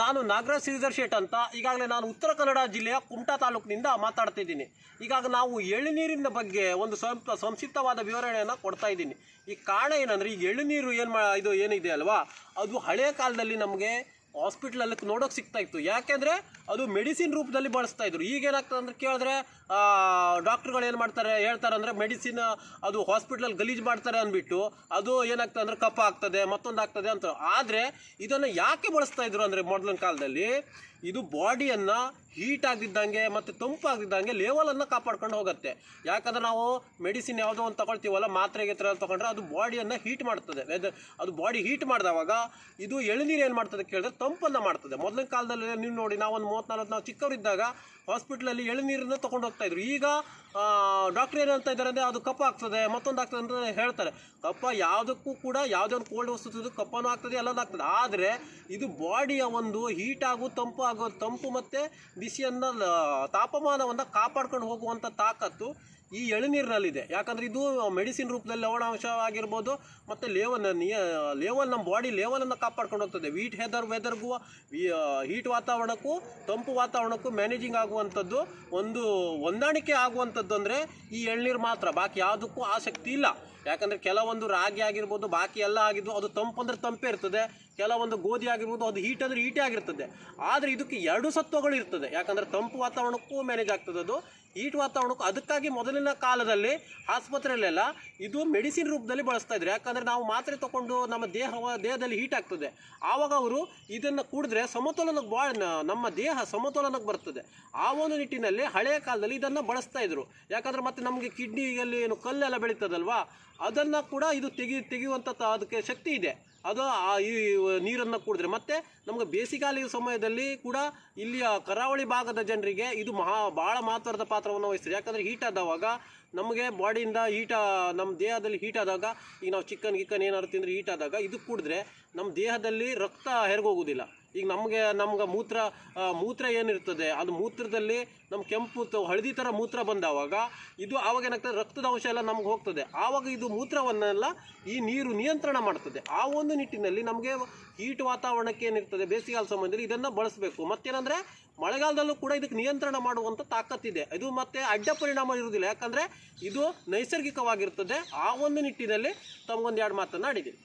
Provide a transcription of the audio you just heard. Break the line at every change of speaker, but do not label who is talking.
ನಾನು ನಾಗರಾಜ್ ಶ್ರೀಧರ್ ಶೇಟ್ ಅಂತ. ಈಗಾಗಲೇ ನಾನು ಉತ್ತರ ಕನ್ನಡ ಜಿಲ್ಲೆಯ ಕುಮಟಾ ತಾಲೂಕಿನಿಂದ ಮಾತಾಡ್ತಿದ್ದೀನಿ. ಈಗಾಗ ನಾವು ಎಳ್ನೀರಿನ ಬಗ್ಗೆ ಒಂದು ಸಂಕ್ಷಿಪ್ತವಾದ ವಿವರಣೆಯನ್ನು ಕೊಡ್ತಾ ಇದ್ದೀನಿ. ಈ ಕಾರಣ ಏನಂದರೆ, ಈಗ ಎಳ್ನೀರು ಇದು ಏನಿದೆ ಅಲ್ವಾ, ಅದು ಹಳೆಯ ಕಾಲದಲ್ಲಿ ನಮಗೆ ಹಾಸ್ಪಿಟ್ಲಲ್ಲಿ ನೋಡೋಕೆ ಸಿಗ್ತಾ ಇತ್ತು. ಯಾಕೆಂದರೆ ಅದು ಮೆಡಿಸಿನ್ ರೂಪದಲ್ಲಿ ಬಳಸ್ತಾ ಇದ್ರು. ಈಗೇನಾಗ್ತದೆ ಅಂದರೆ ಕೇಳಿದ್ರೆ ಡಾಕ್ಟ್ರುಗಳು ಏನು ಮಾಡ್ತಾರೆ ಹೇಳ್ತಾರೆ ಅಂದರೆ, ಮೆಡಿಸಿನ್ ಅದು ಹಾಸ್ಪಿಟ್ಲಲ್ಲಿ ಗಲೀಜು ಮಾಡ್ತಾರೆ ಅಂದ್ಬಿಟ್ಟು ಅದು ಏನಾಗ್ತದೆ ಅಂದರೆ ಕಫ ಆಗ್ತದೆ, ಮತ್ತೊಂದು ಆಗ್ತದೆ ಅಂತ. ಆದರೆ ಇದನ್ನು ಯಾಕೆ ಬಳಸ್ತಾ ಇದ್ರು ಅಂದರೆ, ಮೊದಲಿನ ಕಾಲದಲ್ಲಿ ಇದು ಬಾಡಿಯನ್ನು ಹೀಟ್ ಆಗಿದ್ದಂಗೆ ಮತ್ತು ತಂಪಾಗಿದ್ದಂಗೆ ಲೆವೆಲನ್ನು ಕಾಪಾಡ್ಕೊಂಡು ಹೋಗುತ್ತೆ. ಯಾಕಂದರೆ ನಾವು ಮೆಡಿಸಿನ್ ಯಾವುದೋ ಒಂದು ತೊಗೊಳ್ತೀವಲ್ಲ, ಮಾತ್ರೆಗೆ ತೊಗೊಂಡ್ರೆ ಅದು ಬಾಡಿಯನ್ನು ಹೀಟ್ ಮಾಡ್ತದೆ. ಅದು ಬಾಡಿ ಹೀಟ್ ಮಾಡಿದವಾಗ ಇದು ಎಳ್ನೀರು ಏನು ಮಾಡ್ತದೆ ಕೇಳಿದ್ರೆ ತಂಪನ್ನು ಮಾಡ್ತದೆ. ಮೊದಲಿನ ಕಾಲದಲ್ಲಿ ನೀವು ನೋಡಿ, ನಾವೊಂದು 34 ನಾವು ಚಿಕ್ಕವರಿದ್ದಾಗ ಹಾಸ್ಪಿಟ್ಲಲ್ಲಿ ಎಳ್ನೀರನ್ನು ತೊಗೊಂಡು ಹೋಗ್ತಾಯಿದ್ರು. ಈಗ ಡಾಕ್ಟ್ರ್ ಏನು ಹೇಳ್ತಾ ಇದ್ದಾರೆ ಅಂದರೆ ಅದು ಕಫ ಆಗ್ತದೆ, ಮತ್ತೊಂದು ಆಗ್ತದೆ ಅಂತ ಹೇಳ್ತಾರೆ. ಕಫ ಯಾವುದಕ್ಕೂ ಕೂಡ ಯಾವುದೇ ಒಂದು ಕೋಲ್ಡ್ ವಸ್ತು ಕಫನೂ ಆಗ್ತದೆ, ಎಲ್ಲನೂ ಆಗ್ತದೆ. ಆದರೆ ಇದು ಬಾಡಿಯ ಒಂದು ಹೀಟಾಗು ತಂಪು ಮತ್ತು ಬಿಸಿಯನ್ನು ತಾಪಮಾನವನ್ನು ಕಾಪಾಡ್ಕೊಂಡು ಹೋಗುವಂಥ ತಾಕತ್ತು ಈ ಎಳ್ನೀರಿನಲ್ಲಿದೆ. ಯಾಕಂದರೆ ಇದು ಮೆಡಿಸಿನ್ ರೂಪದಲ್ಲಿ ಲವಣಾಂಶ ಆಗಿರ್ಬೋದು, ಮತ್ತು ಲೆವೆಲ್ ನಮ್ಮ ಬಾಡಿ ಲೆವೆಲನ್ನು ಕಾಪಾಡ್ಕೊಂಡು ಹೋಗ್ತದೆ. ವೆದರ್ಗೂ ಹೀಟ್ ವಾತಾವರಣಕ್ಕೂ ತಂಪು ವಾತಾವರಣಕ್ಕೂ ಮ್ಯಾನೇಜಿಂಗ್ ಆಗುವಂಥದ್ದು, ಒಂದು ಹೊಂದಾಣಿಕೆ ಆಗುವಂಥದ್ದು ಅಂದರೆ ಈ ಎಳ್ನೀರು ಮಾತ್ರ. ಬಾಕಿ ಯಾವುದಕ್ಕೂ ಆಸಕ್ತಿ ಇಲ್ಲ. ಯಾಕಂದರೆ ಕೆಲವೊಂದು ರಾಗಿ ಆಗಿರ್ಬೋದು, ಬಾಕಿ ಎಲ್ಲ ಆಗಿದ್ದು ಅದು ತಂಪು ಅಂದರೆ ತಂಪೇ ಇರ್ತದೆ. ಕೆಲವೊಂದು ಗೋಧಿ ಆಗಿರ್ಬೋದು, ಅದು ಹೀಟ್ ಅಂದರೆ ಹೀಟೇ ಆಗಿರ್ತದೆ. ಆದರೆ ಇದಕ್ಕೆ 2 ಸತ್ವಗಳು ಇರ್ತದೆ. ಯಾಕಂದರೆ ತಂಪು ವಾತಾವರಣಕ್ಕೂ ಮ್ಯಾನೇಜ್ ಆಗ್ತದೆ, ಅದು ಹೀಟ್ ವಾತಾವರಣಕ್ಕೂ. ಅದಕ್ಕಾಗಿ ಮೊದಲಿನ ಕಾಲದಲ್ಲಿ ಆಸ್ಪತ್ರೆಯಲ್ಲೆಲ್ಲ ಇದು ಮೆಡಿಸಿನ್ ರೂಪದಲ್ಲಿ ಬಳಸ್ತಾ ಇದ್ರು. ಯಾಕಂದರೆ ನಾವು ಮಾತ್ರೆ ತೊಗೊಂಡು ನಮ್ಮ ದೇಹದಲ್ಲಿ ಹೀಟ್ ಆಗ್ತದೆ. ಆವಾಗ ಅವರು ಇದನ್ನು ಕುಡಿದ್ರೆ ನಮ್ಮ ದೇಹ ಸಮತೋಲನಕ್ಕೆ ಬರ್ತದೆ. ಆ ಒಂದು ನಿಟ್ಟಿನಲ್ಲಿ ಹಳೆಯ ಕಾಲದಲ್ಲಿ ಇದನ್ನು ಬಳಸ್ತಾ ಇದ್ರು. ಯಾಕಂದರೆ ಮತ್ತೆ ನಮಗೆ ಕಿಡ್ನಿಯಲ್ಲಿ ಏನು ಕಲ್ಲೆಲ್ಲ ಬೆಳೀತದಲ್ವಾ, ಅದನ್ನು ಕೂಡ ಇದು ತೆಗೆಯುವಂಥ ಅದಕ್ಕೆ ಶಕ್ತಿ ಇದೆ. ಅದು ಈ ನೀರನ್ನು ಕುಡಿದ್ರೆ. ಮತ್ತು ನಮಗೆ ಬೇಸಿಗೆಗಾಲದ ಸಮಯದಲ್ಲಿ ಕೂಡ ಇಲ್ಲಿಯ ಕರಾವಳಿ ಭಾಗದ ಜನರಿಗೆ ಇದು ಭಾಳ ಮಹತ್ವದ ಪಾತ್ರವನ್ನು ವಹಿಸ್ತದೆ. ಯಾಕಂದರೆ ಹೀಟ್ ಆದವಾಗ ನಮಗೆ ಬಾಡಿಯಿಂದ ನಮ್ಮ ದೇಹದಲ್ಲಿ ಹೀಟ್ ಆದಾಗ, ಈಗ ನಾವು ಚಿಕನ್ ಏನಾದ್ರು ತಿಂದರೆ ಹೀಟ್ ಆದಾಗ ಇದು ಕುಡಿದ್ರೆ ನಮ್ಮ ದೇಹದಲ್ಲಿ ರಕ್ತ ಹೆರ್ಗೋಗೋದಿಲ್ಲ. ಈಗ ನಮ್ಗೆ ಮೂತ್ರ ಏನಿರ್ತದೆ, ಅದು ಮೂತ್ರದಲ್ಲಿ ನಮ್ಮ ಕೆಂಪು ಹಳದಿ ಥರ ಮೂತ್ರ ಬಂದವಾಗ ಇದು ಆವಾಗ ಏನಾಗ್ತದೆ, ರಕ್ತದ ಅಂಶ ಎಲ್ಲ ನಮ್ಗೆ ಹೋಗ್ತದೆ. ಆವಾಗ ಇದು ಮೂತ್ರವನ್ನೆಲ್ಲ ಈ ನೀರು ನಿಯಂತ್ರಣ ಮಾಡ್ತದೆ. ಆ ಒಂದು ನಿಟ್ಟಿನಲ್ಲಿ ನಮಗೆ ಹೀಟ್ ವಾತಾವರಣಕ್ಕೆ ಏನಿರ್ತದೆ ಬೇಸಿಗೆಗಾಲ ಸಮಯದಲ್ಲಿ ಇದನ್ನು ಬಳಸಬೇಕು. ಮತ್ತೇನೆಂದರೆ ಮಳೆಗಾಲದಲ್ಲೂ ಕೂಡ ಇದಕ್ಕೆ ನಿಯಂತ್ರಣ ಮಾಡುವಂಥ ತಾಕತ್ತಿದೆ. ಇದು ಮತ್ತೆ ಅಡ್ಡ ಪರಿಣಾಮ ಇರುವುದಿಲ್ಲ. ಯಾಕಂದರೆ ಇದು ನೈಸರ್ಗಿಕವಾಗಿರ್ತದೆ. ಆ ಒಂದು ನಿಟ್ಟಿನಲ್ಲಿ ತಮಗೊಂದು 2 ಮಾತನ್ನು ಆಡಿದ್ದೀನಿ.